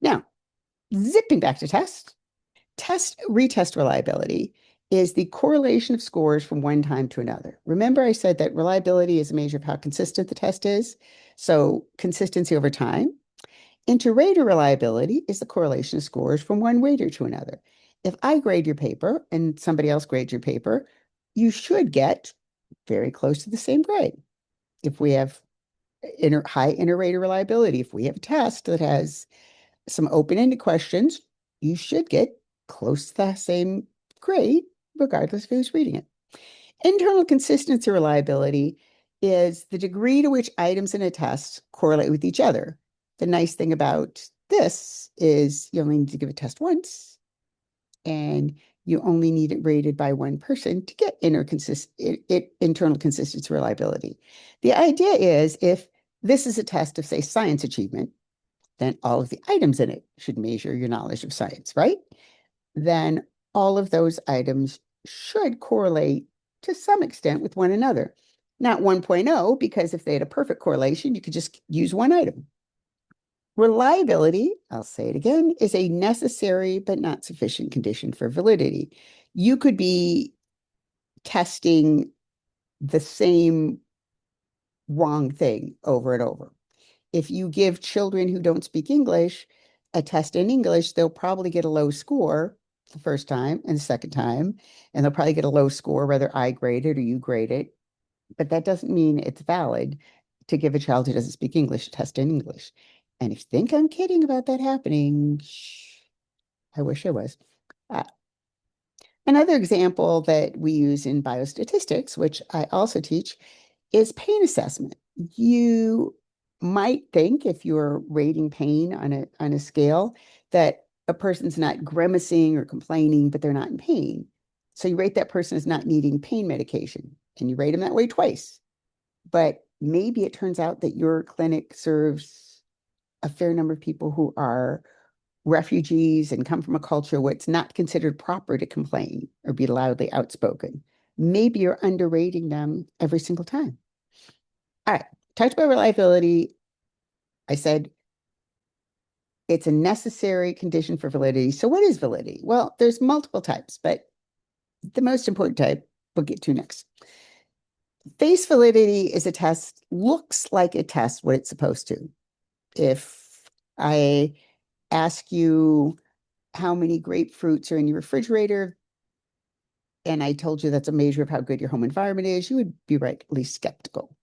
Now, zipping back to retest reliability is the correlation of scores from one time to another. Remember, I said that reliability is a measure of how consistent the test is. So consistency over time. Inter-rater reliability is the correlation of scores from one rater to another. If I grade your paper and somebody else grades your paper, you should get very close to the same grade. If we have high inter-rater reliability, if we have a test that has some open-ended questions, you should get close to the same grade, regardless of who's reading it. Internal consistency reliability is the degree to which items in a test correlate with each other. The nice thing about this is you only need to give a test once, and you only need it rated by one person to get internal consistency reliability. The idea is if this is a test of, say, science achievement, then all of the items in it should measure your knowledge of science, right? Then all of those items should correlate to some extent with one another. Not 1.0, because if they had a perfect correlation, you could just use one item. Reliability, I'll say it again, is a necessary but not sufficient condition for validity. You could be testing the same wrong thing over and over. If you give children who don't speak English a test in English, they'll probably get a low score the first time and the second time, and they'll probably get a low score whether I grade it or you grade it. But that doesn't mean it's valid to give a child who doesn't speak English a test in English. And if you think I'm kidding about that happening, I wish I was. Uh, Another example that we use in biostatistics, which I also teach, is pain assessment. You might think if you're rating pain on a scale that a person's not grimacing or complaining, but they're not in pain. So you rate that person as not needing pain medication, and you rate them that way twice. But maybe it turns out that your clinic serves a fair number of people who are refugees and come from a culture where it's not considered proper to complain or be loudly outspoken. Maybe you're underrating them every single time. All right, talked about reliability. I said it's a necessary condition for validity. So what is validity? Well, there's multiple types, but the most important type we'll get to next. Face validity is a test, looks like it tests what it's supposed to. If I ask you how many grapefruits are in your refrigerator, and I told you that's a measure of how good your home environment is, you would be right, at least skeptical.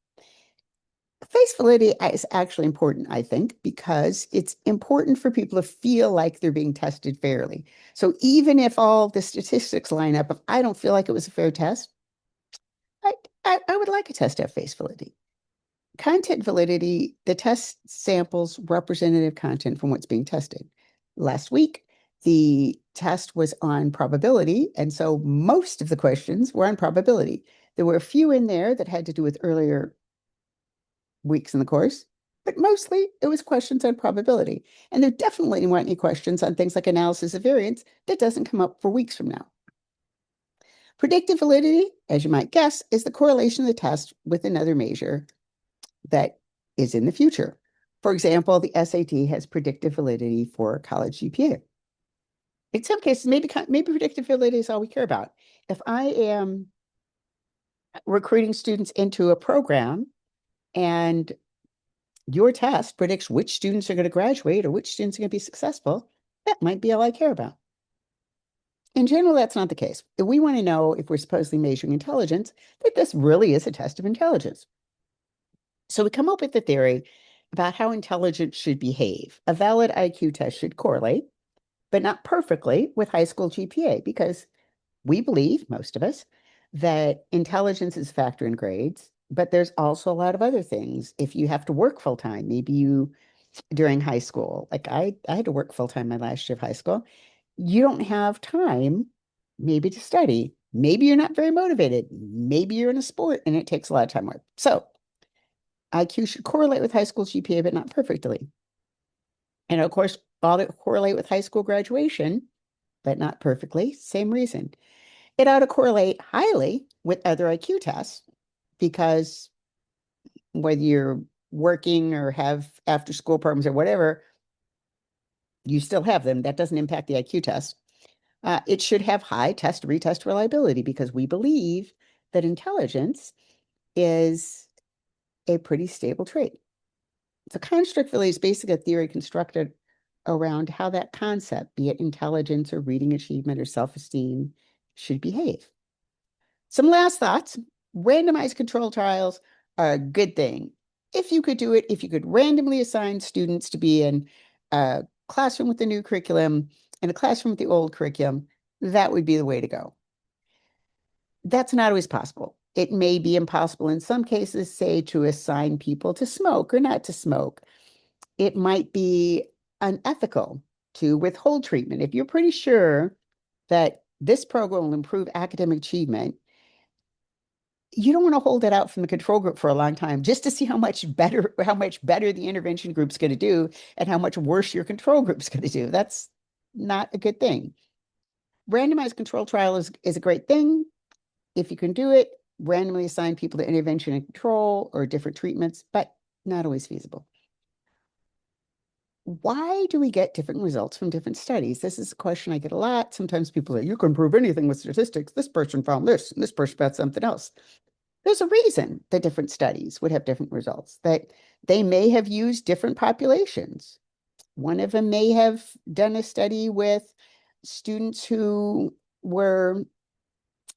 Face validity is actually important, I think, because it's important for people to feel like they're being tested fairly. So even if all the statistics line up, if I don't feel like it was a fair test, I, I would like a test to have face validity. Content validity, the test samples representative content from what's being tested. Last week, the test was on probability, and so most of the questions were on probability. There were a few in there that had to do with earlier weeks in the course, but mostly it was questions on probability. And there definitely weren't any questions on things like analysis of variance that doesn't come up for weeks from now. Predictive validity, as you might guess, is the correlation of the test with another measure that is in the future. For example, the SAT has predictive validity for college GPA. In some cases, maybe predictive validity is all we care about. If I am recruiting students into a program and your test predicts which students are going to graduate or which students are going to be successful, that might be all I care about. In general, that's not the case. If we want to know if we're supposedly measuring intelligence, that this really is a test of intelligence. So we come up with a theory about how intelligence should behave. A valid IQ test should correlate, but not perfectly, with high school GPA, because we believe, most of us, that intelligence is a factor in grades, but there's also a lot of other things. If you have to work full time, maybe you during high school, like I had to work full time my last year of high school, you don't have time maybe to study. Maybe you're not very motivated. Maybe you're in a sport and it takes a lot of time work. So IQ should correlate with high school GPA, but not perfectly. And of course, ought to correlate with high school graduation, but not perfectly. Same reason. It ought to correlate highly with other IQ tests because whether you're working or have after school programs or whatever, You still have them. That doesn't impact the IQ test. It should have high test retest reliability because we believe that intelligence is a pretty stable trait. So construct validity is basically a theory constructed around how that concept, be it intelligence or reading achievement or self-esteem, should behave. Some last thoughts. Randomized control trials are a good thing. If you could do it, if you could randomly assign students to be in a classroom with the new curriculum and a classroom with the old curriculum, that would be the way to go. That's not always possible. It may be impossible in some cases, say, to assign people to smoke or not to smoke. It might be unethical to withhold treatment. If you're pretty sure that this program will improve academic achievement, you don't want to hold it out from the control group for a long time just to see how much better the intervention group's going to do and how much worse your control group's going to do. That's not a good thing. Randomized control trial is a great thing. If you can do it, randomly assign people to intervention and control or different treatments, but not always feasible. Why do we get different results from different studies? This is a question I get a lot. Sometimes people say, you can prove anything with statistics. This person found this, and this person found something else. There's a reason that different studies would have different results, that they may have used different populations. One of them may have done a study with students who were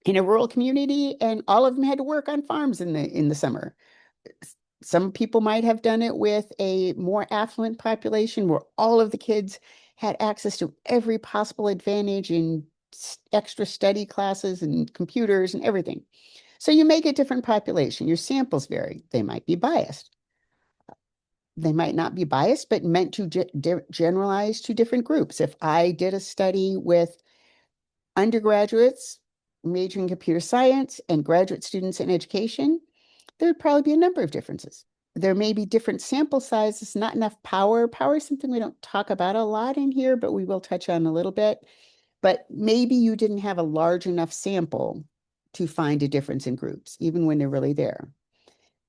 in a rural community and all of them had to work on farms in the summer. Some people might have done it with a more affluent population where all of the kids had access to every possible advantage in extra study classes and computers and everything. So you make a different population. Your samples vary. They might be biased. They might not be biased, but meant to generalize to different groups. If I did a study with undergraduates majoring in computer science and graduate students in education, there would probably be a number of differences. There may be different sample sizes, not enough power. Power is something we don't talk about a lot in here, but we will touch on a little bit. But maybe you didn't have a large enough sample to find a difference in groups, even when they're really there.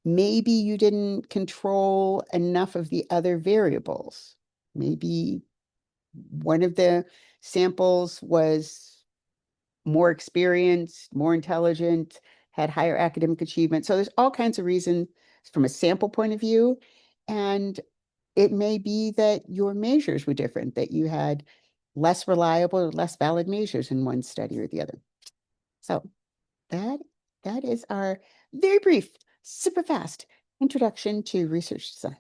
Maybe you didn't control enough of the other variables. Maybe one of the samples was more experienced, more intelligent, had higher academic achievement. So there's all kinds of reasons from a sample point of view. And it may be that your measures were different, that you had less reliable or less valid measures in one study or the other. So that that is our very brief, super fast introduction to research design.